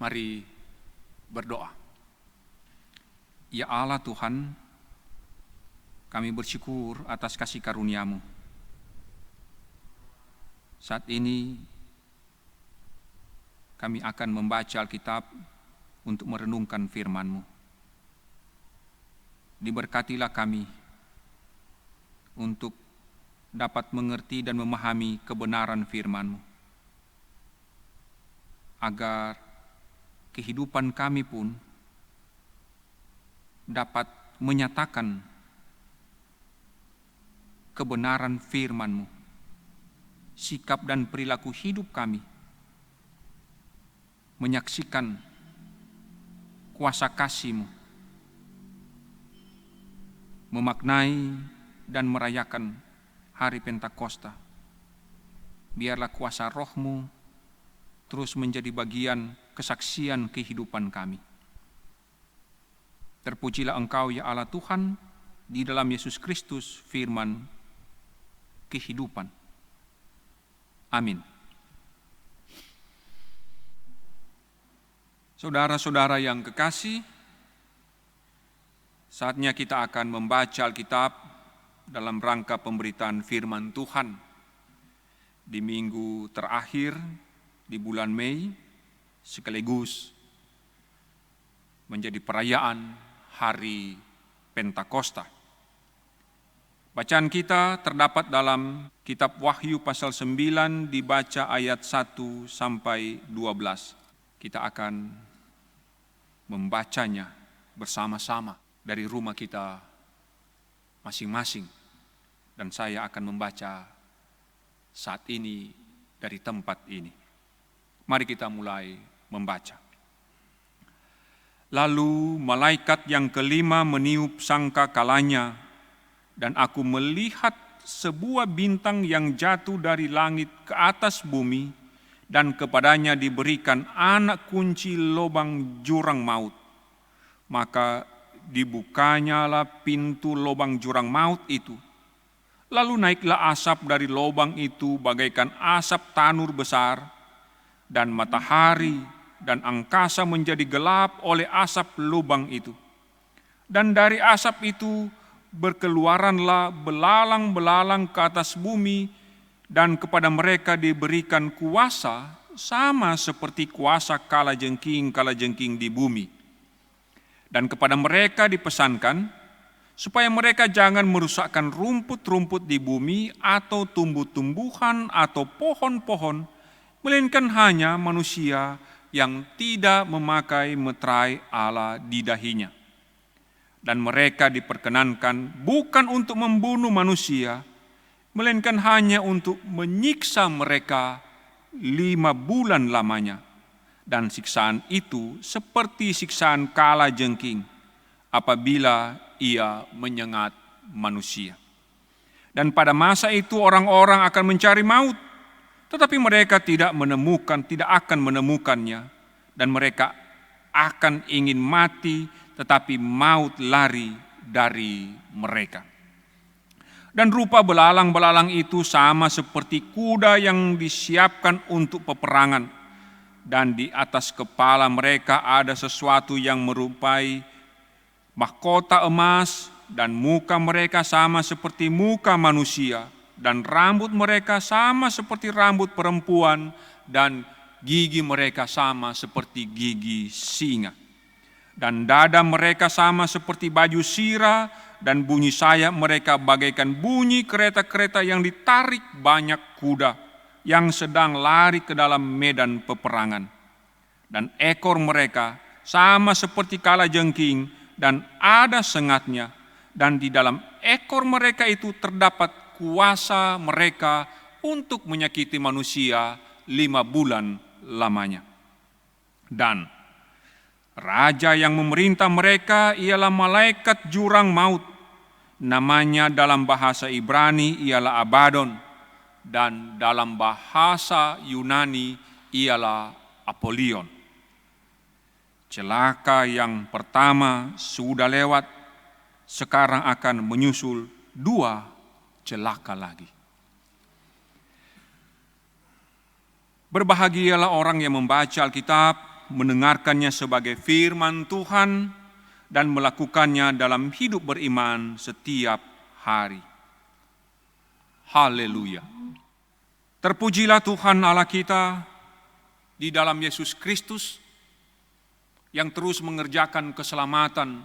Mari berdoa. Ya Allah Tuhan, kami bersyukur atas kasih karunia-Mu. Saat ini kami akan membaca Alkitab untuk merenungkan firman-Mu. Diberkatilah kami untuk dapat mengerti dan memahami kebenaran firman-Mu, agar kehidupan kami pun dapat menyatakan kebenaran firman-Mu. Sikap dan perilaku hidup kami menyaksikan kuasa kasih-Mu, memaknai dan merayakan hari Pentakosta. Biarlah kuasa Roh-Mu terus menjadi bagian kesaksian kehidupan kami. Terpujilah Engkau ya Allah Tuhan, di dalam Yesus Kristus firman kehidupan. Amin. Saudara-saudara yang kekasih, saatnya kita akan membaca Alkitab dalam rangka pemberitaan firman Tuhan di minggu terakhir di bulan Mei, sekaligus menjadi perayaan hari Pentakosta. Bacaan kita terdapat dalam kitab Wahyu pasal 9, dibaca ayat 1 sampai 12. Kita akan membacanya bersama-sama dari rumah kita masing-masing, dan saya akan membaca saat ini dari tempat ini. Mari kita mulai membaca. Lalu malaikat yang kelima meniup sangkakalanya, dan aku melihat sebuah bintang yang jatuh dari langit ke atas bumi, dan kepadanya diberikan anak kunci lubang jurang maut. Maka dibukanyalah pintu lubang jurang maut itu. Lalu naiklah asap dari lubang itu bagaikan asap tanur besar, dan matahari dan angkasa menjadi gelap oleh asap lubang itu. Dan dari asap itu berkeluaranlah belalang-belalang ke atas bumi, dan kepada mereka diberikan kuasa sama seperti kuasa kalajengking di bumi. Dan kepada mereka dipesankan supaya mereka jangan merusakkan rumput-rumput di bumi atau tumbuh-tumbuhan atau pohon-pohon, melainkan hanya manusia yang tidak memakai meterai Allah di dahinya. Dan mereka diperkenankan bukan untuk membunuh manusia, melainkan hanya untuk menyiksa mereka 5 bulan lamanya. Dan siksaan itu seperti siksaan kalajengking apabila ia menyengat manusia. Dan pada masa itu orang-orang akan mencari maut, tetapi mereka tidak akan menemukannya, dan mereka akan ingin mati, tetapi maut lari dari mereka. Dan rupa belalang-belalang itu sama seperti kuda yang disiapkan untuk peperangan, dan di atas kepala mereka ada sesuatu yang merupai mahkota emas, dan muka mereka sama seperti muka manusia, dan rambut mereka sama seperti rambut perempuan, dan gigi mereka sama seperti gigi singa. Dan dada mereka sama seperti baju sirah, dan bunyi sayap mereka bagaikan bunyi kereta-kereta yang ditarik banyak kuda yang sedang lari ke dalam medan peperangan. Dan ekor mereka sama seperti kalajengking, dan ada sengatnya, dan di dalam ekor mereka itu terdapat kuasa mereka untuk menyakiti manusia 5 bulan lamanya. Dan raja yang memerintah mereka ialah malaikat jurang maut. Namanya dalam bahasa Ibrani ialah Abaddon, dan dalam bahasa Yunani ialah Apollyon. Celaka yang pertama sudah lewat, sekarang akan menyusul 2 celaka lagi. Berbahagialah orang yang membaca Alkitab mendengarkannya sebagai firman Tuhan dan melakukannya dalam hidup beriman setiap hari. Haleluya. Terpujilah Tuhan Allah kita di dalam Yesus Kristus yang terus mengerjakan keselamatan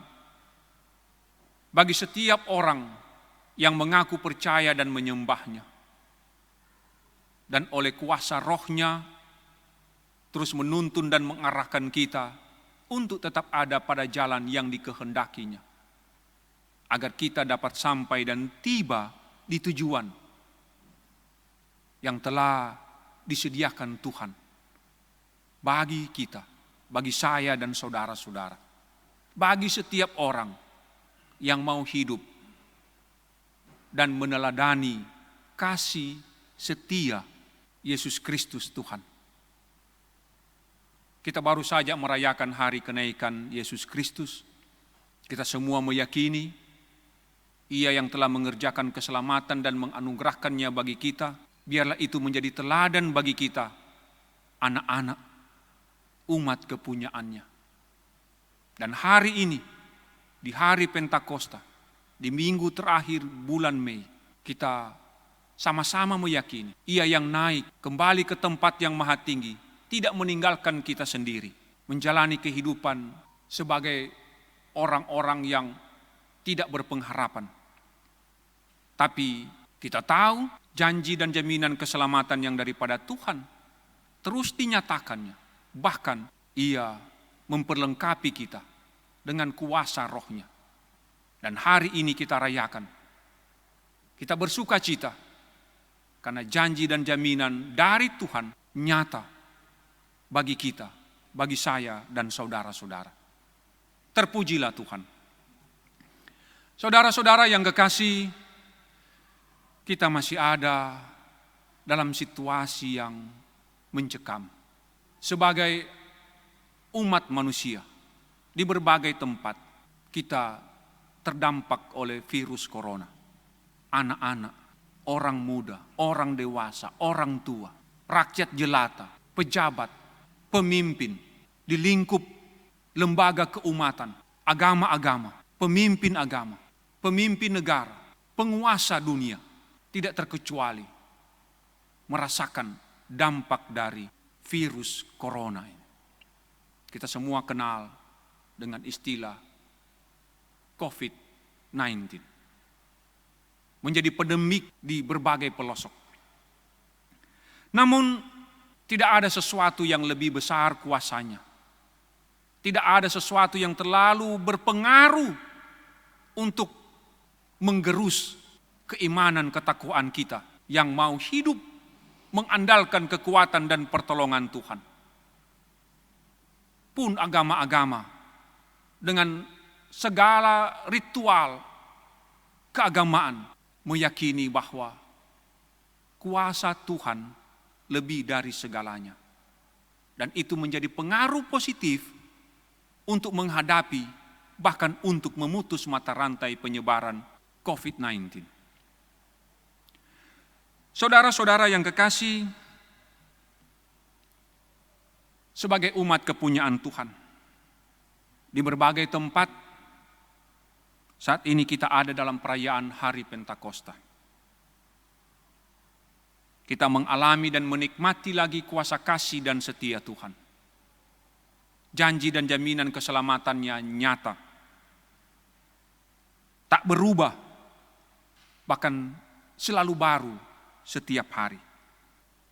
bagi setiap orang yang mengaku percaya dan menyembahnya. Dan oleh kuasa rohnya terus menuntun dan mengarahkan kita untuk tetap ada pada jalan yang dikehendakinya, agar kita dapat sampai dan tiba di tujuan yang telah disediakan Tuhan bagi kita, bagi saya dan saudara-saudara, bagi setiap orang yang mau hidup dan meneladani kasih setia Yesus Kristus Tuhan. Kita baru saja merayakan hari kenaikan Yesus Kristus. Kita semua meyakini Ia yang telah mengerjakan keselamatan dan menganugerahkannya bagi kita. Biarlah itu menjadi teladan bagi kita, anak-anak, umat kepunyaannya. Dan hari ini, di hari Pentakosta, di minggu terakhir bulan Mei, kita sama-sama meyakini Ia yang naik kembali ke tempat yang maha tinggi, tidak meninggalkan kita sendiri, menjalani kehidupan sebagai orang-orang yang tidak berpengharapan. Tapi kita tahu janji dan jaminan keselamatan yang daripada Tuhan terus dinyatakannya. Bahkan Ia memperlengkapi kita dengan kuasa rohnya. Dan hari ini kita rayakan. Kita bersuka cita karena janji dan jaminan dari Tuhan nyata bagi kita, bagi saya dan saudara-saudara. Terpujilah Tuhan. Saudara-saudara yang kekasih, kita masih ada dalam situasi yang mencekam. Sebagai umat manusia, di berbagai tempat kita terdampak oleh virus corona. Anak-anak, orang muda, orang dewasa, orang tua, rakyat jelata, pejabat, pemimpin di lingkup lembaga keumatan, agama-agama, pemimpin agama, pemimpin negara, penguasa dunia, tidak terkecuali merasakan dampak dari virus corona ini. Kita semua kenal dengan istilah COVID-19. Menjadi pandemik di berbagai pelosok. Namun tidak ada sesuatu yang lebih besar kuasanya. Tidak ada sesuatu yang terlalu berpengaruh untuk menggerus keimanan ketakwaan kita yang mau hidup mengandalkan kekuatan dan pertolongan Tuhan. Pun agama-agama dengan segala ritual keagamaan meyakini bahwa kuasa Tuhan lebih dari segalanya. Dan itu menjadi pengaruh positif untuk menghadapi, bahkan untuk memutus mata rantai penyebaran COVID-19. Saudara-saudara yang kekasih, sebagai umat kepunyaan Tuhan, di berbagai tempat saat ini kita ada dalam perayaan hari Pentakosta. Kita mengalami dan menikmati lagi kuasa kasih dan setia Tuhan. Janji dan jaminan keselamatannya nyata. Tak berubah, bahkan selalu baru setiap hari.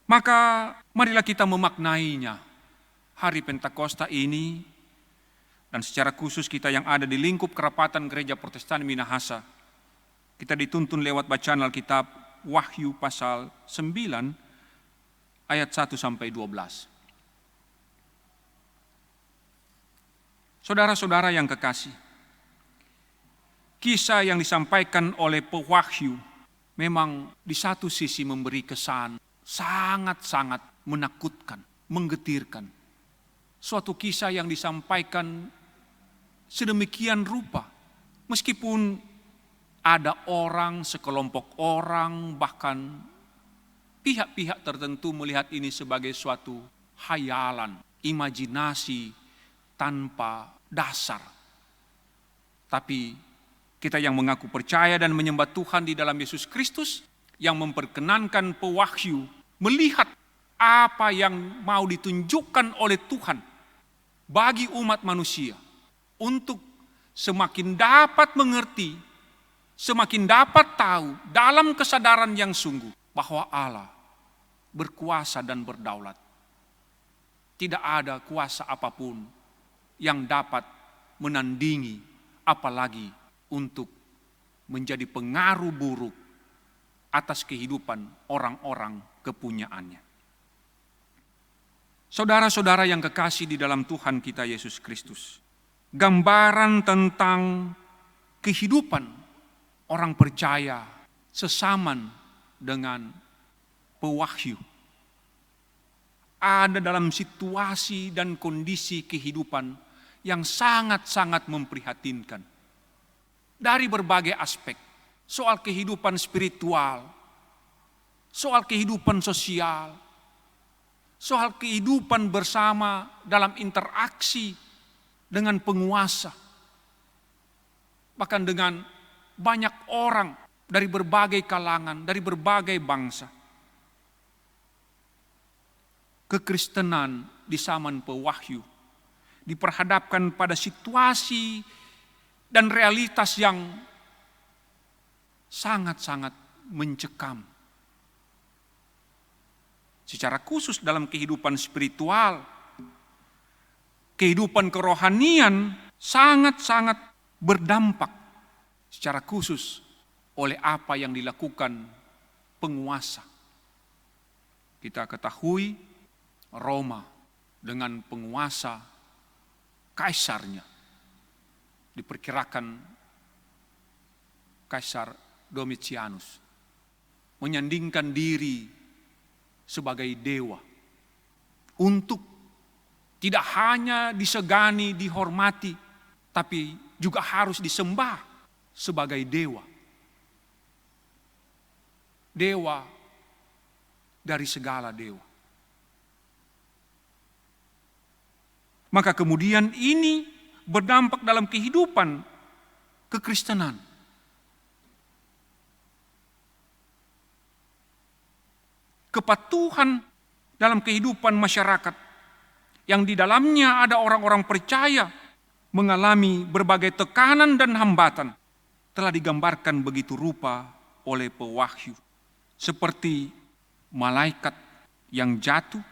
Maka marilah kita memaknainya, hari Pentakosta ini, dan secara khusus kita yang ada di lingkup kerapatan Gereja Protestan Minahasa, kita dituntun lewat bacaan Alkitab Wahyu pasal 9 ayat 1 sampai 12. Saudara-saudara yang kekasih, kisah yang disampaikan oleh pewahyu memang di satu sisi memberi kesan sangat-sangat menakutkan, menggetirkan. Suatu kisah yang disampaikan sedemikian rupa, meskipun ada orang, sekelompok orang, bahkan pihak-pihak tertentu melihat ini sebagai suatu hayalan, imajinasi tanpa dasar. Tapi kita yang mengaku percaya dan menyembah Tuhan di dalam Yesus Kristus, yang memperkenankan pewahyu, melihat apa yang mau ditunjukkan oleh Tuhan bagi umat manusia, untuk semakin dapat mengerti, semakin dapat tahu dalam kesadaran yang sungguh bahwa Allah berkuasa dan berdaulat. Tidak ada kuasa apapun yang dapat menandingi, apalagi untuk menjadi pengaruh buruk atas kehidupan orang-orang kepunyaannya. Saudara-saudara yang kekasih di dalam Tuhan kita Yesus Kristus, gambaran tentang kehidupan orang percaya sesaman dengan pewahyu ada dalam situasi dan kondisi kehidupan yang sangat-sangat memprihatinkan. Dari berbagai aspek, soal kehidupan spiritual, soal kehidupan sosial, soal kehidupan bersama dalam interaksi dengan penguasa, bahkan dengan banyak orang dari berbagai kalangan, dari berbagai bangsa. Kekristenan di zaman pewahyu diperhadapkan pada situasi dan realitas yang sangat-sangat mencekam. Secara khusus dalam kehidupan spiritual, kehidupan kerohanian sangat-sangat berdampak secara khusus oleh apa yang dilakukan penguasa. Kita ketahui Roma dengan penguasa kaisarnya, diperkirakan Kaisar Domitianus, menyandingkan diri sebagai dewa untuk tidak hanya disegani, dihormati, tapi juga harus disembah sebagai dewa. Dewa dari segala dewa. Maka kemudian ini berdampak dalam kehidupan kekristenan. Kepatuhan dalam kehidupan masyarakat yang di dalamnya ada orang-orang percaya mengalami berbagai tekanan dan hambatan telah digambarkan begitu rupa oleh pewahyu. Seperti malaikat yang jatuh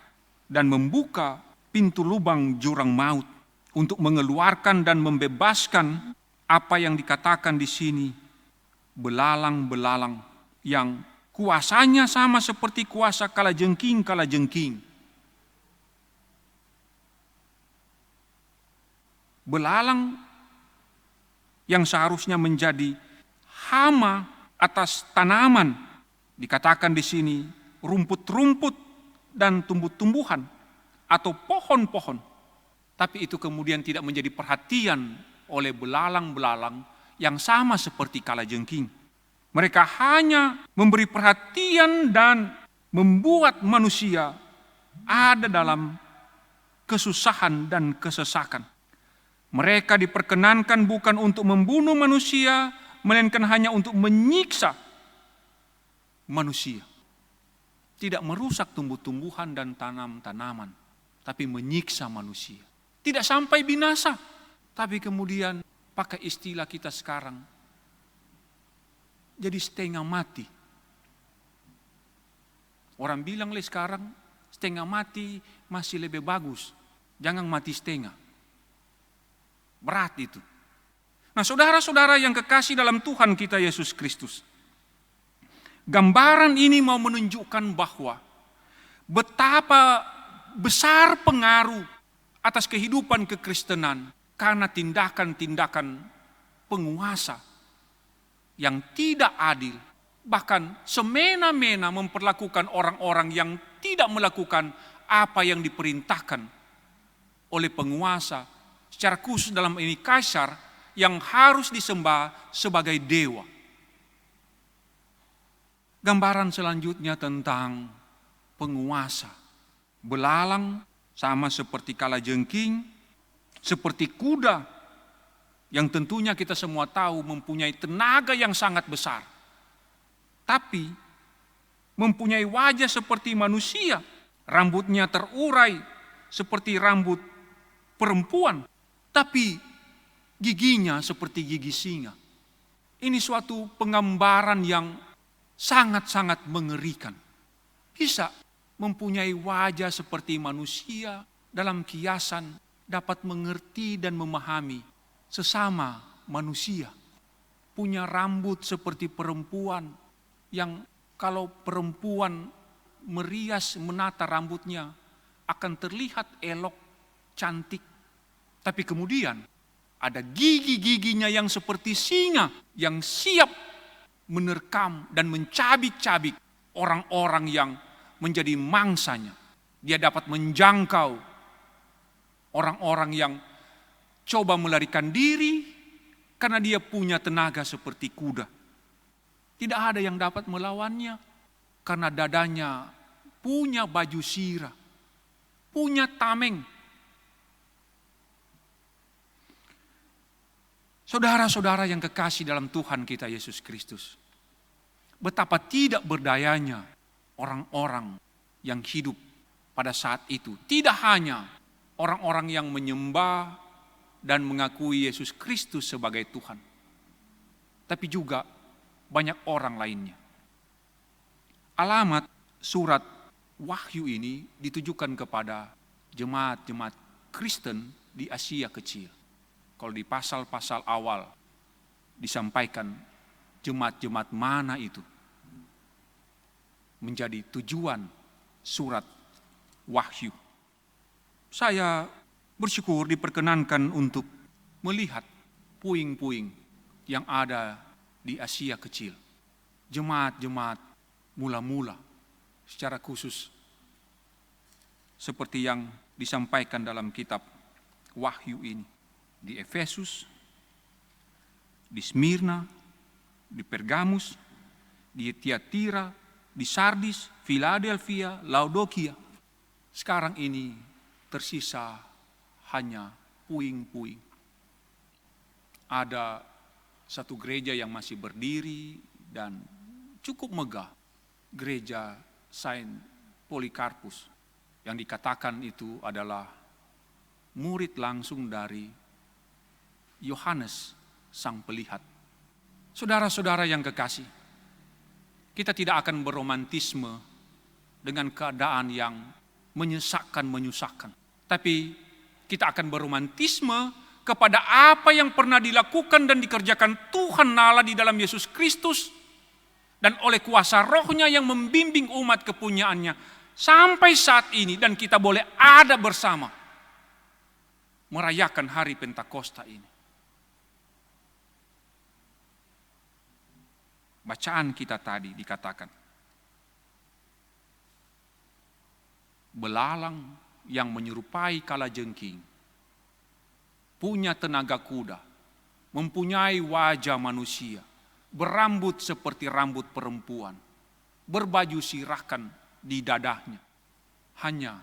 dan membuka pintu lubang jurang maut untuk mengeluarkan dan membebaskan apa yang dikatakan di sini, belalang-belalang yang kuasanya sama seperti kuasa kalajengking. Belalang yang seharusnya menjadi hama atas tanaman, dikatakan di sini rumput-rumput dan tumbuh-tumbuhan atau pohon-pohon, tapi itu kemudian tidak menjadi perhatian oleh belalang-belalang yang sama seperti kalajengking. Mereka hanya memberi perhatian dan membuat manusia ada dalam kesusahan dan kesesakan. Mereka diperkenankan bukan untuk membunuh manusia, melainkan hanya untuk menyiksa manusia. Tidak merusak tumbuh-tumbuhan dan tanam-tanaman, tapi menyiksa manusia. Tidak sampai binasa, tapi kemudian pakai istilah kita sekarang, jadi setengah mati. Orang bilang sekarang setengah mati masih lebih bagus, jangan mati setengah. Berat itu. Nah, saudara-saudara yang kekasih dalam Tuhan kita Yesus Kristus, gambaran ini mau menunjukkan bahwa betapa besar pengaruh atas kehidupan kekristenan karena tindakan-tindakan penguasa yang tidak adil, bahkan semena-mena memperlakukan orang-orang yang tidak melakukan apa yang diperintahkan oleh penguasa, secara khusus dalam ini kaisar yang harus disembah sebagai dewa. Gambaran selanjutnya tentang penguasa, belalang Sama seperti kalajengking, seperti kuda yang tentunya kita semua tahu mempunyai tenaga yang sangat besar. Tapi mempunyai wajah seperti manusia, rambutnya terurai seperti rambut perempuan, tapi giginya seperti gigi singa. Ini suatu penggambaran yang sangat-sangat mengerikan. Bisa mempunyai wajah seperti manusia, dalam kiasan dapat mengerti dan memahami sesama manusia. Punya rambut seperti perempuan, yang kalau perempuan merias menata rambutnya akan terlihat elok, cantik. Tapi kemudian ada gigi-giginya yang seperti singa yang siap menerkam dan mencabik-cabik orang-orang yang menjadi mangsanya. Dia dapat menjangkau orang-orang yang coba melarikan diri karena dia punya tenaga seperti kuda. Tidak ada yang dapat melawannya karena dadanya punya baju sirah, punya tameng. Saudara-saudara yang kekasih dalam Tuhan kita Yesus Kristus, betapa tidak berdayanya orang-orang yang hidup pada saat itu. Tidak hanya orang-orang yang menyembah dan mengakui Yesus Kristus sebagai Tuhan, tapi juga banyak orang lainnya. Alamat surat Wahyu ini ditujukan kepada jemaat-jemaat Kristen di Asia Kecil. Kalau di pasal-pasal awal disampaikan jemaat-jemaat mana itu menjadi tujuan surat Wahyu. Saya bersyukur diperkenankan untuk melihat puing-puing yang ada di Asia Kecil. Jemaat-jemaat mula-mula secara khusus seperti yang disampaikan dalam kitab Wahyu ini. Di Efesus, di Smyrna, di Pergamus, di Tiatira, di Sardis, Philadelphia, Laodikia. Sekarang ini tersisa hanya puing-puing. Ada satu gereja yang masih berdiri dan cukup megah. Gereja Saint Polycarpus yang dikatakan itu adalah murid langsung dari Yohanes Sang Pelihat. Saudara-saudara yang kekasih, kita tidak akan beromantisme dengan keadaan yang menyusahkan. Tapi kita akan beromantisme kepada apa yang pernah dilakukan dan dikerjakan Tuhan Allah di dalam Yesus Kristus. Dan oleh kuasa rohnya yang membimbing umat kepunyaannya sampai saat ini. Dan kita boleh ada bersama merayakan hari Pentakosta ini. Bacaan kita tadi dikatakan, belalang yang menyerupai kalajengking, punya tenaga kuda, mempunyai wajah manusia, berambut seperti rambut perempuan, berbaju sirahkan di dadahnya, hanya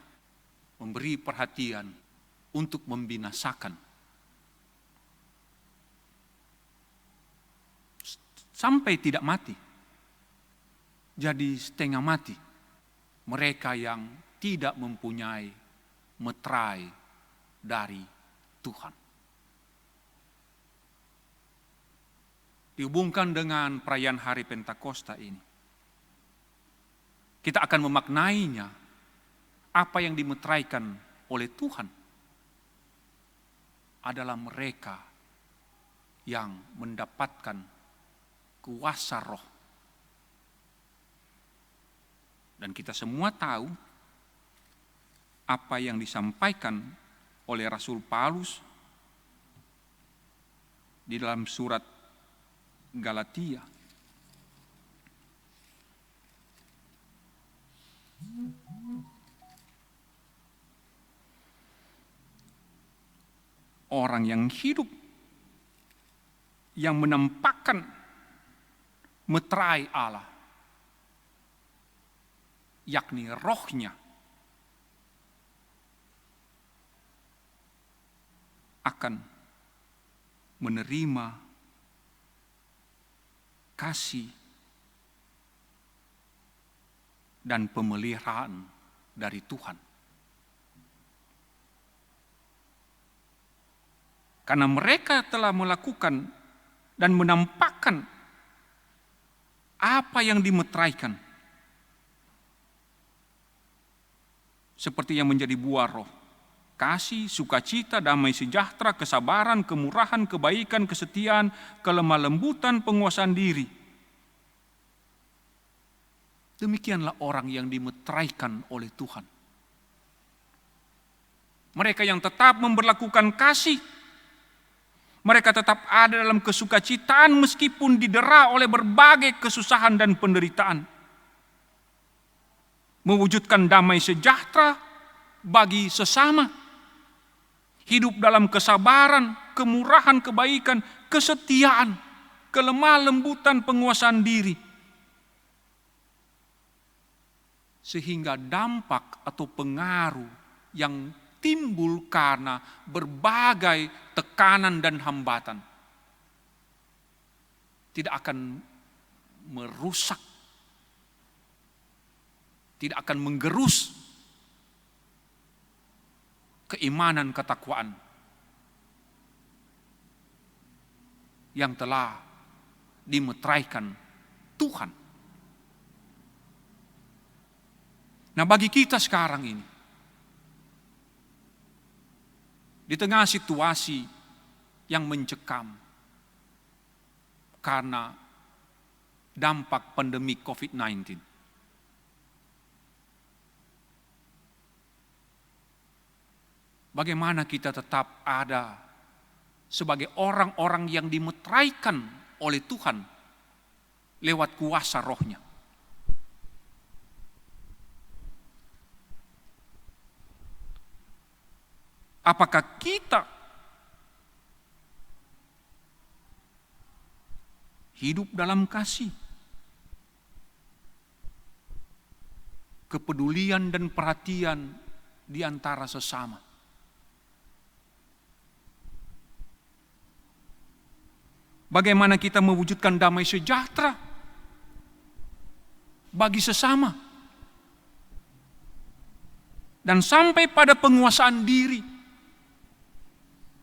memberi perhatian untuk membinasakan. Sampai tidak mati, jadi setengah mati mereka yang tidak mempunyai meterai dari Tuhan. Dihubungkan dengan perayaan hari Pentakosta ini, kita akan memaknainya apa yang dimeteraikan oleh Tuhan adalah mereka yang mendapatkan kuasa roh. Dan kita semua tahu apa yang disampaikan oleh Rasul Paulus di dalam surat Galatia. Orang yang hidup, yang menampakkan meterai Allah, yakni rohnya, akan menerima kasih dan pemeliharaan dari Tuhan. Karena mereka telah melakukan dan menampakkan apa yang dimeteraikan, seperti yang menjadi buah roh: kasih, sukacita, damai sejahtera, kesabaran, kemurahan, kebaikan, kesetiaan, kelemah lembutan, penguasaan diri. Demikianlah orang yang dimeteraikan oleh Tuhan. Mereka yang tetap memberlakukan kasih, mereka tetap ada dalam kesukacitaan meskipun didera oleh berbagai kesusahan dan penderitaan. Mewujudkan damai sejahtera bagi sesama. Hidup dalam kesabaran, kemurahan, kebaikan, kesetiaan, kelemah lembutan, penguasaan diri. Sehingga dampak atau pengaruh yang timbul karena berbagai tekanan dan hambatan tidak akan merusak, tidak akan menggerus keimanan ketakwaan yang telah dimeteraikan Tuhan. Nah, bagi kita sekarang ini, di tengah situasi yang mencekam karena dampak pandemi COVID-19, bagaimana kita tetap ada sebagai orang-orang yang dimeteraikan oleh Tuhan lewat kuasa roh-Nya. Apakah kita hidup dalam kasih, kepedulian dan perhatian di antara sesama? Bagaimana kita mewujudkan damai sejahtera bagi sesama? Dan sampai pada penguasaan diri,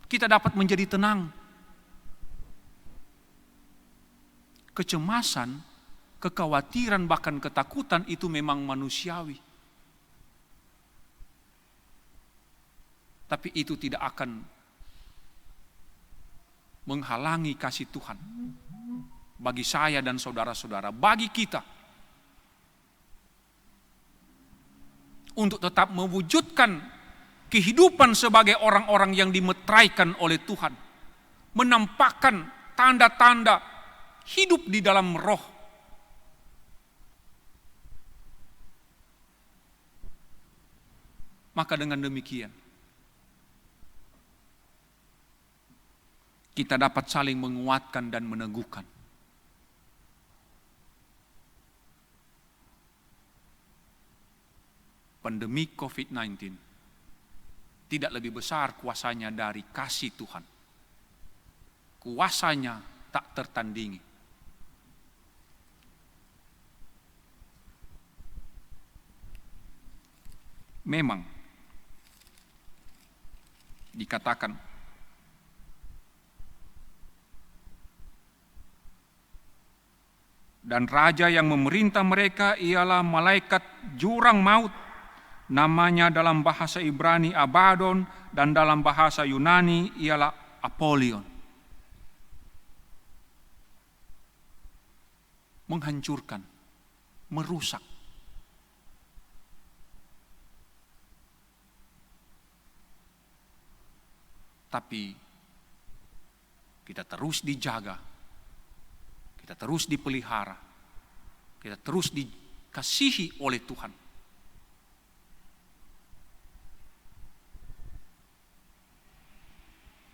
kita dapat menjadi tenang. Kecemasan, kekhawatiran, bahkan ketakutan itu memang manusiawi. Tapi itu tidak akan menghalangi kasih Tuhan bagi saya dan saudara-saudara, bagi kita, untuk tetap mewujudkan kehidupan sebagai orang-orang yang dimeteraikan oleh Tuhan, menampakkan tanda-tanda hidup di dalam roh. Maka dengan demikian, kita dapat saling menguatkan dan meneguhkan. Pandemi COVID-19 tidak lebih besar kuasanya dari kasih Tuhan. Kuasanya tak tertandingi. Memang dikatakan dan raja yang memerintah mereka ialah malaikat jurang maut. Namanya dalam bahasa Ibrani Abaddon dan dalam bahasa Yunani ialah Apollyon. Menghancurkan, merusak. Tapi kita terus dijaga, kita terus dipelihara, kita terus dikasihi oleh Tuhan.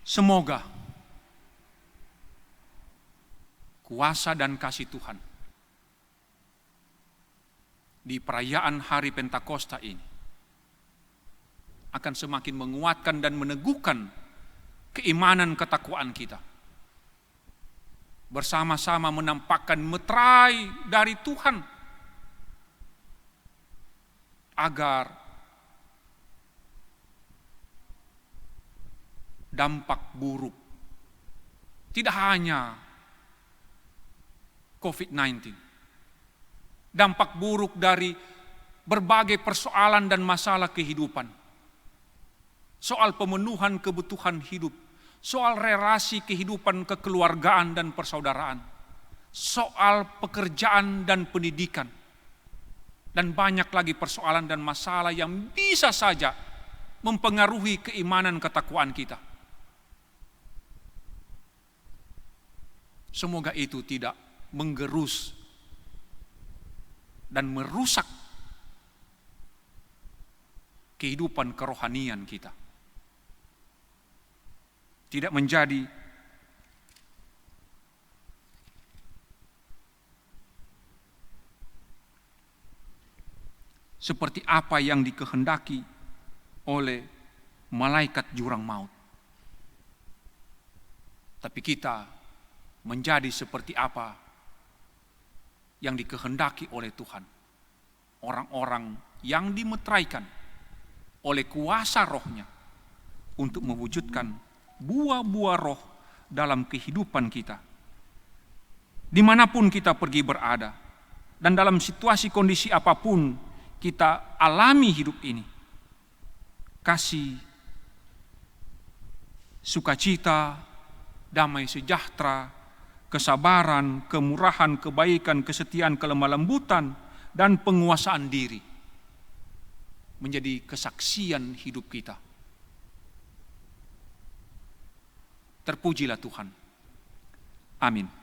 Semoga kuasa dan kasih Tuhan di perayaan hari Pentakosta ini akan semakin menguatkan dan meneguhkan keimanan ketakwaan kita. Bersama-sama menampakkan meterai dari Tuhan agar dampak buruk tidak hanya COVID-19, dampak buruk dari berbagai persoalan dan masalah kehidupan, soal pemenuhan kebutuhan hidup, soal relasi kehidupan kekeluargaan dan persaudaraan, soal pekerjaan dan pendidikan, dan banyak lagi persoalan dan masalah yang bisa saja mempengaruhi keimanan ketakwaan kita. Semoga itu tidak menggerus dan merusak kehidupan kerohanian kita. Tidak menjadi seperti apa yang dikehendaki oleh malaikat jurang maut. Tapi kita menjadi seperti apa yang dikehendaki oleh Tuhan. Orang-orang yang dimeteraikan oleh kuasa rohnya untuk mewujudkan buah-buah roh dalam kehidupan kita. Dimanapun kita pergi berada, dan dalam situasi kondisi apapun kita alami hidup ini, kasih, sukacita, damai sejahtera, kesabaran, kemurahan, kebaikan, kesetiaan, kelemah lembutan, dan penguasaan diri menjadi kesaksian hidup kita. Terpujilah Tuhan. Amin.